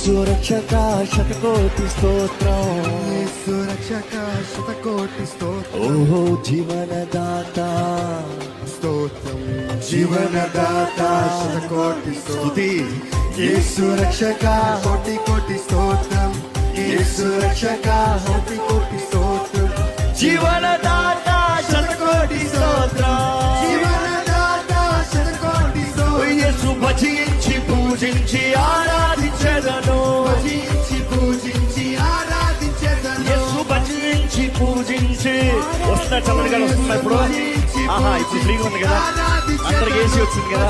యేసు రక్షక శతకోటి స్తోత్రం, యేసు రక్షక శతకోటి స్తోత్రం. ఓహో జీవనదాత స్తోత్రం జీవనదాత శతకోటి స్తుతి. యేసు రక్షక కోటి కోటి స్తోత్రం. యేసు రక్షక కోటి కోటి స్తోత్రం. జీవనదాత శతకోటి స్తోత్రం, జీవనదాత శతకోటి స్తోత్రం. యేసు భజించి పూజించి ఆరాధించెదను, భజించి పూజించి ఆరాధించెదను. యేసు భజించి పూజించి. వస్తున్నా చల్లగా వస్తున్నా ఇప్పుడు. ఆహా ఇప్పుడు ఫ్రీగా ఉంది కదా, అందరికి ఏసీ వచ్చింది కదా.